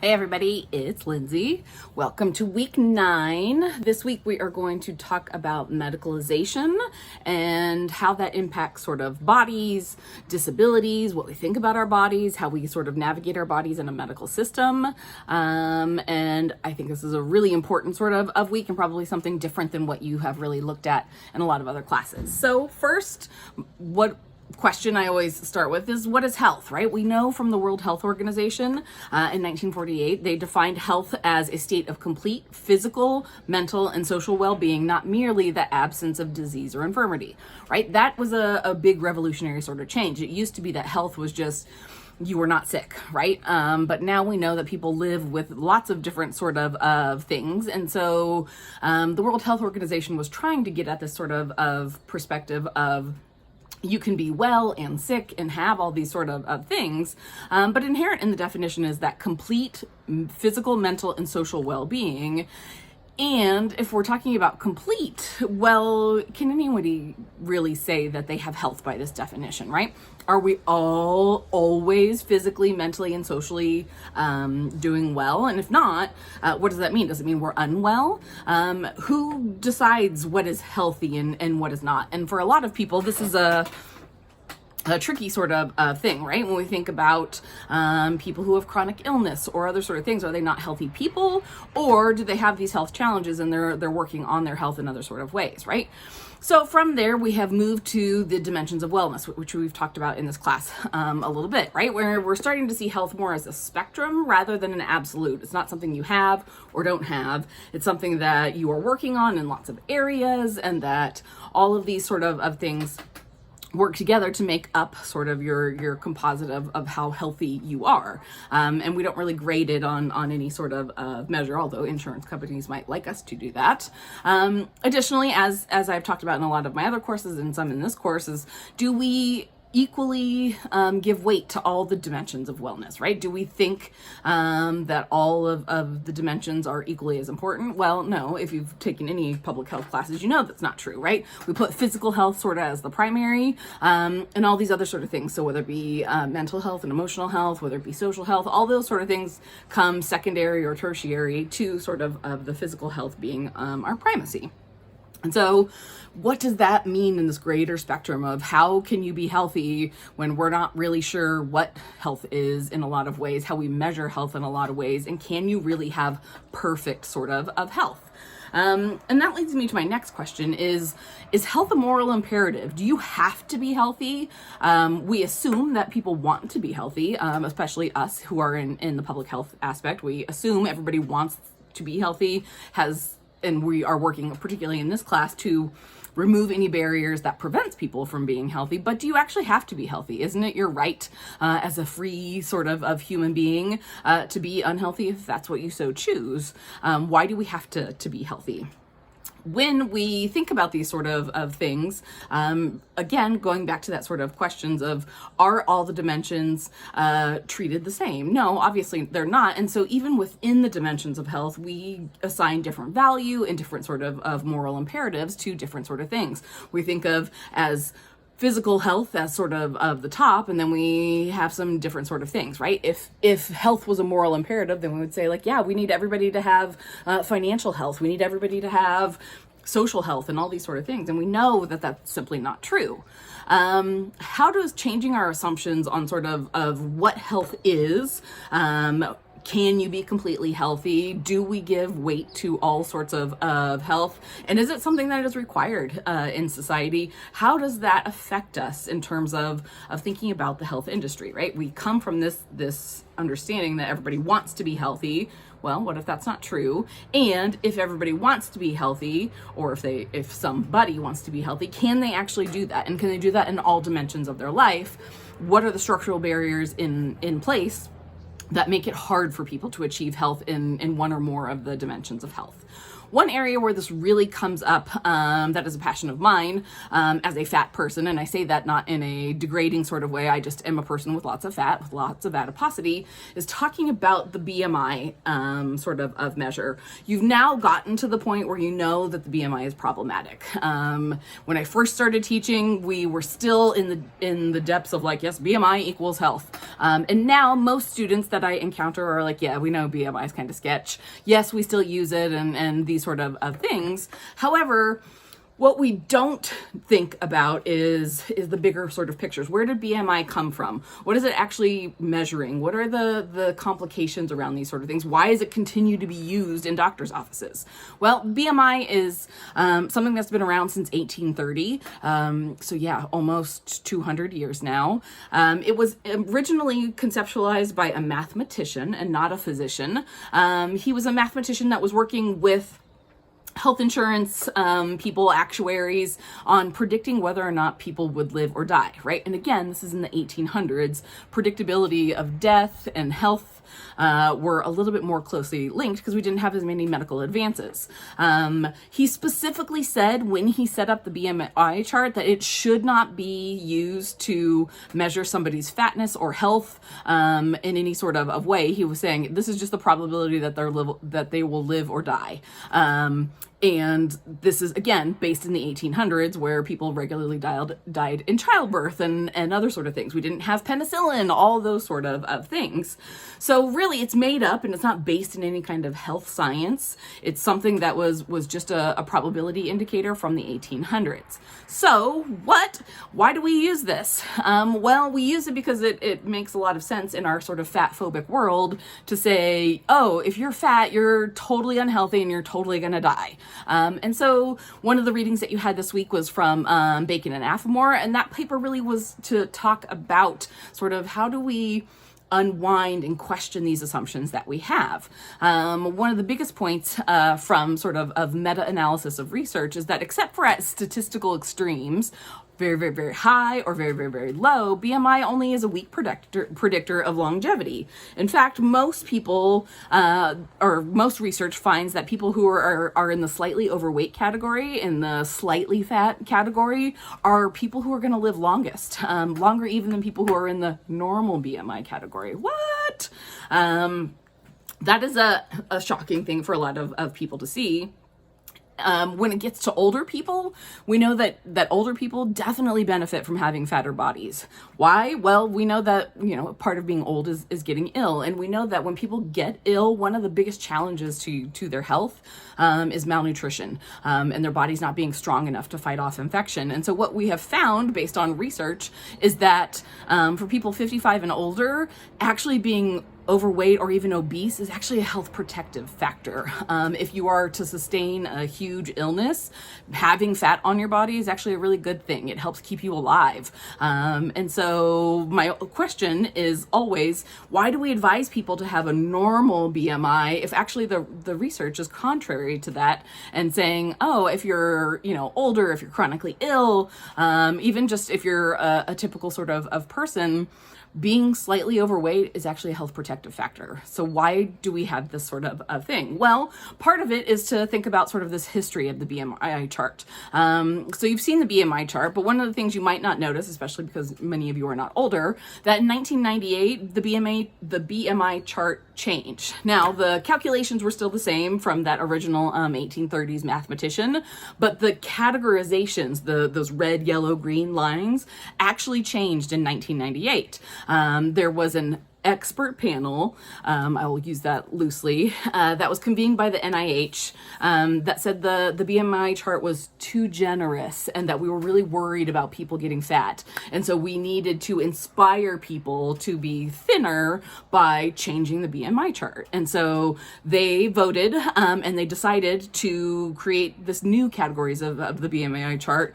Hey everybody, it's Lindsay. Welcome to week 9. This week we are going to talk about medicalization and how that impacts sort of bodies, disabilities, what we think about our bodies, how we sort of navigate our bodies in a medical system. And I think this is a really important sort of week and probably something different than what you have really looked at in a lot of other classes. So first, what question I always start with is, what is health, right? We know from the World Health Organization in 1948, they defined health as a state of complete physical, mental, and social well-being, not merely the absence of disease or infirmity, right? That was a big revolutionary sort of change. It used to be that health was just you were not sick, right? But now we know that people live with lots of different sort of things. And so the World Health Organization was trying to get at this sort of perspective of you can be well and sick and have all these sort of things, but inherent in the definition is that complete physical, mental, and social well-being. And if we're talking about complete, well, can anybody really say that they have health by this definition, right? Are we all always physically, mentally, and socially doing well? And if not, what does that mean? Does it mean we're unwell? Who decides what is healthy and what is not? And for a lot of people, this is a tricky sort of thing, right? When we think about people who have chronic illness or other sort of things, are they not healthy people, or do they have these health challenges and they're working on their health in other sort of ways, right? So from there, we have moved to the dimensions of wellness, which we've talked about in this class a little bit, right? Where we're starting to see health more as a spectrum rather than an absolute. It's not something you have or don't have. It's something that you are working on in lots of areas, and that all of these sort of things work together to make up sort of your composite of how healthy you are. And we don't really grade it on any sort of measure, although insurance companies might like us to do that. Additionally, as I've talked about in a lot of my other courses and some in this course, is do we equally give weight to all the dimensions of wellness, right? Do we think that all of the dimensions are equally as important? Well, no. If you've taken any public health classes, you know that's not true, right? We put physical health sort of as the primary, and all these other sort of things. So whether it be mental health and emotional health, whether it be social health, all those sort of things come secondary or tertiary to sort of the physical health being our primacy. And so what does that mean in this greater spectrum of how can you be healthy when we're not really sure what health is in a lot of ways, how we measure health in a lot of ways, and can you really have perfect sort of health? And that leads me to my next question is health a moral imperative? Do you have to be healthy? We assume that people want to be healthy, especially us who are in the public health aspect. We assume everybody wants to be healthy, and we are working particularly in this class to remove any barriers that prevents people from being healthy. But do you actually have to be healthy? Isn't it your right as a free sort of human being to be unhealthy if that's what you so choose? Why do we have to be healthy? When we think about these sort of things, again, going back to that sort of questions of, are all the dimensions treated the same? No, obviously they're not. And so even within the dimensions of health, we assign different value and different sort of moral imperatives to different sort of things. We think of as physical health as sort of the top, and then we have some different sort of things, right? If health was a moral imperative, then we would say, like, yeah, we need everybody to have financial health, we need everybody to have social health and all these sort of things, and we know that that's simply not true. How does changing our assumptions on sort of what health is, can you be completely healthy? Do we give weight to all sorts of health? And is it something that is required in society? How does that affect us in terms of thinking about the health industry, right? We come from this understanding that everybody wants to be healthy. Well, what if that's not true? And if everybody wants to be healthy, or if somebody wants to be healthy, can they actually do that? And can they do that in all dimensions of their life? What are the structural barriers in place that make it hard for people to achieve health in one or more of the dimensions of health? one area where this really comes up, that is a passion of mine, as a fat person, and I say that not in a degrading sort of way, I just am a person with lots of fat, with lots of adiposity, is talking about the BMI sort of measure. You've now gotten to the point where you know that the BMI is problematic. When I first started teaching, we were still in the depths of like, yes, BMI equals health. And now most students that I encounter are like, yeah, we know BMI is kind of sketch. Yes, we still use it and these sort of things. However, what we don't think about is the bigger sort of pictures. Where did BMI come from? What is it actually measuring? What are the complications around these sort of things? Why does it continue to be used in doctors' offices? Well, BMI is something that's been around since 1830. So yeah, almost 200 years now. It was originally conceptualized by a mathematician and not a physician. He was a mathematician that was working with health insurance people, actuaries, on predicting whether or not people would live or die, right? And again, this is in the 1800s. Predictability of death and health were a little bit more closely linked because we didn't have as many medical advances. He specifically said when he set up the BMI chart that it should not be used to measure somebody's fatness or health in any sort of way. He was saying this is just the probability that they will live or die. And this is, again, based in the 1800s where people regularly died in childbirth and other sort of things. We didn't have penicillin, all those sort of things. So really it's made up and it's not based in any kind of health science. It's something that was just a probability indicator from the 1800s. So why do we use this? Well, we use it because it makes a lot of sense in our sort of fat phobic world to say, oh, if you're fat, you're totally unhealthy and you're totally going to die. And so one of the readings that you had this week was from Bacon and Affamore, and that paper really was to talk about sort of how do we unwind and question these assumptions that we have. One of the biggest points from sort of meta-analysis of research is that except for at statistical extremes, very, very, very high or very, very, very low, BMI only is a weak predictor of longevity. In fact, most people, or most research finds that people who are in the slightly overweight category, in the slightly fat category, are people who are going to live longest, longer even than people who are in the normal BMI category. What? That is a shocking thing for a lot of people to see. When it gets to older people, we know that older people definitely benefit from having fatter bodies. Why? Well, we know that, part of being old is getting ill. And we know that when people get ill, one of the biggest challenges to their health is malnutrition, and their body's not being strong enough to fight off infection. And so what we have found based on research is that for people 55 and older, actually being overweight or even obese is actually a health protective factor. If you are to sustain a huge illness, having fat on your body is actually a really good thing. It helps keep you alive. And so my question is always, why do we advise people to have a normal BMI if actually the research is contrary to that and saying, oh, if you're, older, if you're chronically ill, even just if you're a typical sort of person, being slightly overweight is actually a health protective factor. So why do we have this sort of thing? Well, part of it is to think about sort of this history of the BMI chart. So you've seen the BMI chart, but one of the things you might not notice, especially because many of you are not older, that in 1998, the BMI chart changed. Now, the calculations were still the same from that original 1830s mathematician, but the categorizations, those red, yellow, green lines, actually changed in 1998. There was an expert panel, I will use that loosely, that was convened by the NIH, that said the BMI chart was too generous and that we were really worried about people getting fat. And so we needed to inspire people to be thinner by changing the BMI chart. And so they voted and they decided to create this new categories of the BMI chart,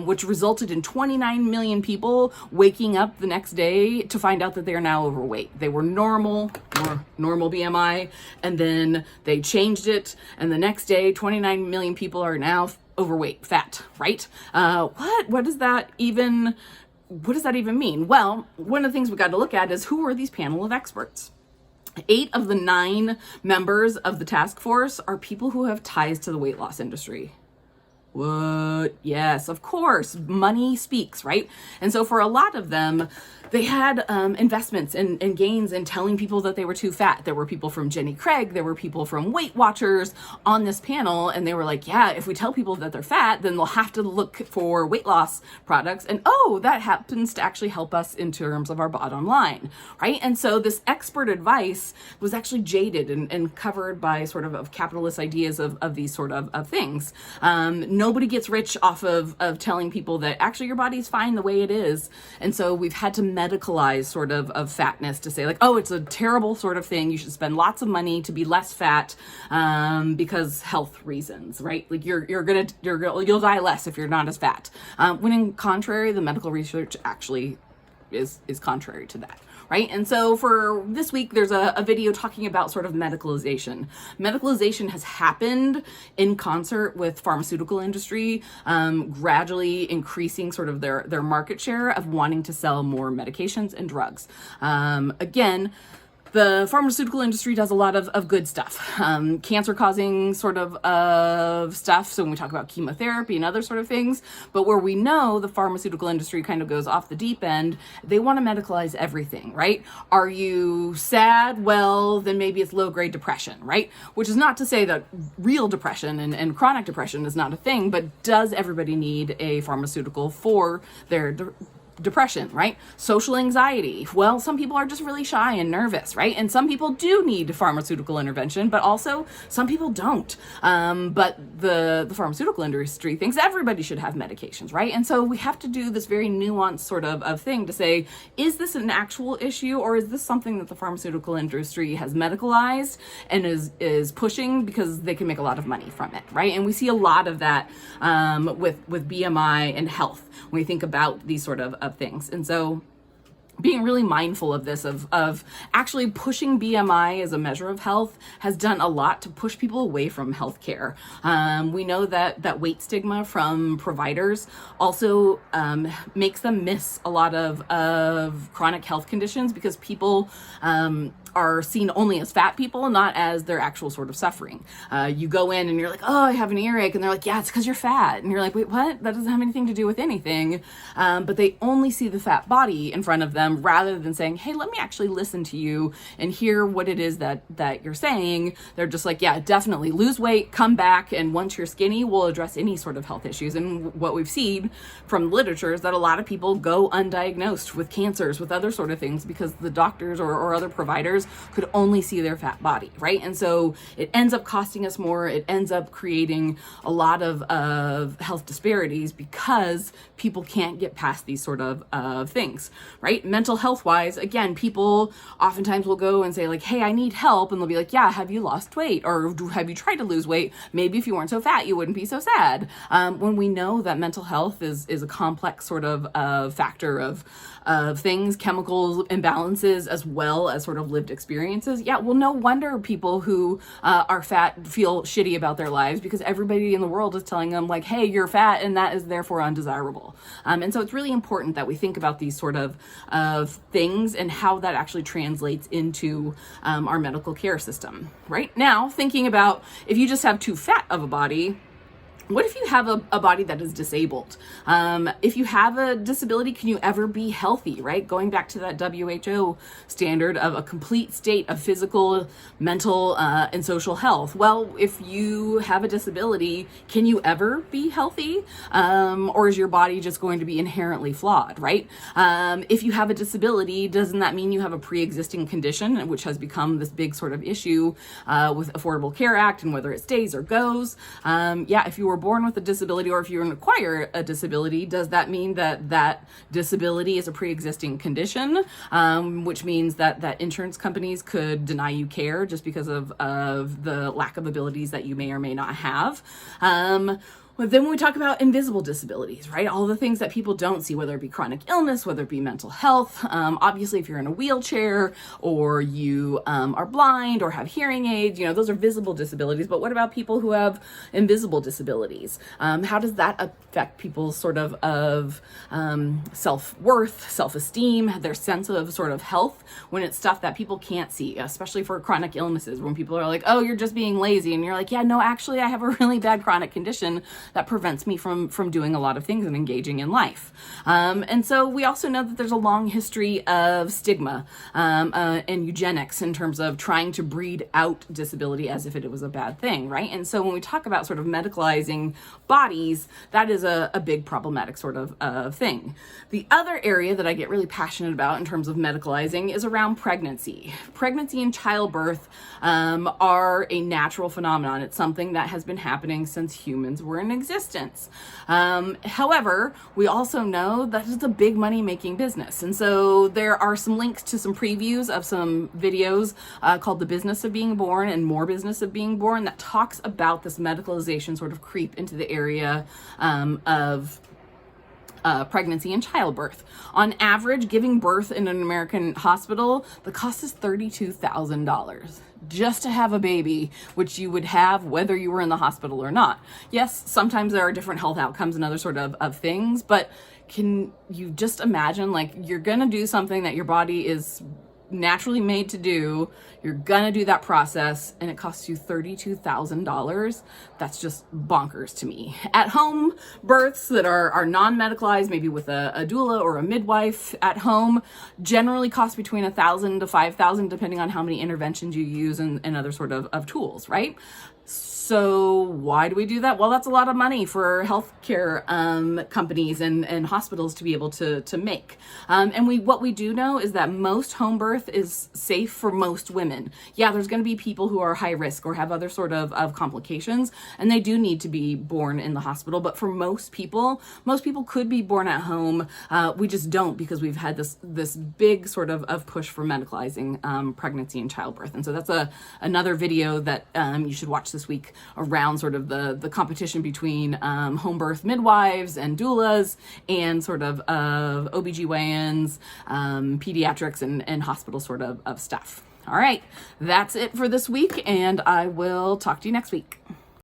which resulted in 29 million people waking up the next day to find out that they are now overweight. They were normal BMI, and then they changed it, and the next day 29 million people are now overweight, fat, right? What does that even mean? Well, one of the things we got to look at is who are these panel of experts? 8 of the 9 members of the task force are people who have ties to the weight loss industry. What? Yes, of course. Money speaks, right? And so for a lot of them, they had investments and gains in telling people that they were too fat. There were people from Jenny Craig, there were people from Weight Watchers on this panel, and they were like, yeah, if we tell people that they're fat, then they'll have to look for weight loss products. And oh, that happens to actually help us in terms of our bottom line, right? And so this expert advice was actually jaded and covered by sort of capitalist ideas of these sort of things. Nobody gets rich off of telling people that actually your body's fine the way it is. And so we've had to medicalize sort of fatness to say like, oh, it's a terrible sort of thing. You should spend lots of money to be less fat because health reasons, right? Like you'll die less if you're not as fat. When in contrary, the medical research actually is contrary to that. Right? And so for this week, there's a video talking about sort of medicalization. Medicalization has happened in concert with pharmaceutical industry, gradually increasing sort of their market share of wanting to sell more medications and drugs. Again, the pharmaceutical industry does a lot of good stuff, cancer-causing sort of stuff. So when we talk about chemotherapy and other sort of things, but where we know the pharmaceutical industry kind of goes off the deep end, they want to medicalize everything, right? Are you sad? Well, then maybe it's low-grade depression, right? Which is not to say that real depression and chronic depression is not a thing, but does everybody need a pharmaceutical for their depression, right? Social anxiety. Well, some people are just really shy and nervous, right? And some people do need pharmaceutical intervention, but also some people don't. But the pharmaceutical industry thinks everybody should have medications, right? And so we have to do this very nuanced sort of thing to say, is this an actual issue, or is this something that the pharmaceutical industry has medicalized and is pushing because they can make a lot of money from it, right? And we see a lot of that with BMI and health when we think about these sort of things. And so being really mindful of this, of actually pushing BMI as a measure of health has done a lot to push people away from healthcare. We know that weight stigma from providers also makes them miss a lot of chronic health conditions because people are seen only as fat people, not as their actual sort of suffering. You go in and you're like, oh, I have an earache. And they're like, yeah, it's because you're fat. And you're like, wait, what? That doesn't have anything to do with anything. But they only see the fat body in front of them rather than saying, hey, let me actually listen to you and hear what it is that you're saying. They're just like, yeah, definitely lose weight, come back. And once you're skinny, we'll address any sort of health issues. And what we've seen from literature is that a lot of people go undiagnosed with cancers, with other sort of things, because the doctors or other providers could only see their fat body, right? And so it ends up costing us more. It ends up creating a lot of health disparities because people can't get past these sort of things, right? Mental health wise, again, people oftentimes will go and say like, hey, I need help. And they'll be like, yeah, have you lost weight? Or have you tried to lose weight? Maybe if you weren't so fat, you wouldn't be so sad. When we know that mental health is a complex sort of factor of things, chemicals imbalances, as well as sort of lived experiences. Yeah, well, no wonder people who are fat feel shitty about their lives, because everybody in the world is telling them like, hey, you're fat and that is therefore undesirable. And so it's really important that we think about these sort of things and how that actually translates into our medical care system. Right now, thinking about if you just have too fat of a body, what if you have a body that is disabled? If you have a disability, can you ever be healthy, right? Going back to that WHO standard of a complete state of physical, mental, and social health. Well, if you have a disability, can you ever be healthy? Or is your body just going to be inherently flawed, right? If you have a disability, doesn't that mean you have a pre-existing condition, which has become this big sort of issue with Affordable Care Act and whether it stays or goes? Yeah, if you were born with a disability, or if you acquire a disability, does that mean that disability is a pre-existing condition, which means that insurance companies could deny you care just because of the lack of abilities that you may or may not have? But then when we talk about invisible disabilities, right? All the things that people don't see, whether it be chronic illness, whether it be mental health. Obviously, if you're in a wheelchair or you are blind or have hearing aids, those are visible disabilities. But what about people who have invisible disabilities? How does that affect people's sort of self-worth, self-esteem, their sense of sort of health when it's stuff that people can't see, especially for chronic illnesses, when people are like, oh, you're just being lazy. And you're like, yeah, no, actually, I have a really bad chronic condition that prevents me from doing a lot of things and engaging in life. And so we also know that there's a long history of stigma and eugenics in terms of trying to breed out disability as if it was a bad thing, right? And so when we talk about sort of medicalizing bodies, that is a big problematic sort of thing. The other area that I get really passionate about in terms of medicalizing is around pregnancy. Pregnancy and childbirth are a natural phenomenon. It's something that has been happening since humans were in existence. However, we also know that it's a big money-making business. And so there are some links to some previews of some videos called The Business of Being Born and More Business of Being Born that talks about this medicalization sort of creep into the area of pregnancy and childbirth. On average, giving birth in an American hospital, the cost is $32,000 just to have a baby, which you would have whether you were in the hospital or not. Yes, sometimes there are different health outcomes and other sort of things, but can you just imagine, like, you're gonna do something that your body is naturally made to do, you're gonna do that process, and it costs you $32,000. That's just bonkers to me. At home births that are non-medicalized, maybe with a doula or a midwife at home, generally cost between $1,000 to $5,000, depending on how many interventions you use and other sort of tools, right? So why do we do that? Well, that's a lot of money for healthcare companies and hospitals to be able to make. And what we do know is that most home birth is safe for most women. Yeah, there's going to be people who are high risk or have other sort of complications, and they do need to be born in the hospital. But for most people could be born at home. We just don't, because we've had this big sort of push for medicalizing pregnancy and childbirth. And so that's another video that you should watch this week around sort of the competition between home birth midwives and doulas and sort of OBGYNs, pediatrics and hospital sort of stuff. All right, that's it for this week, and I will talk to you next week.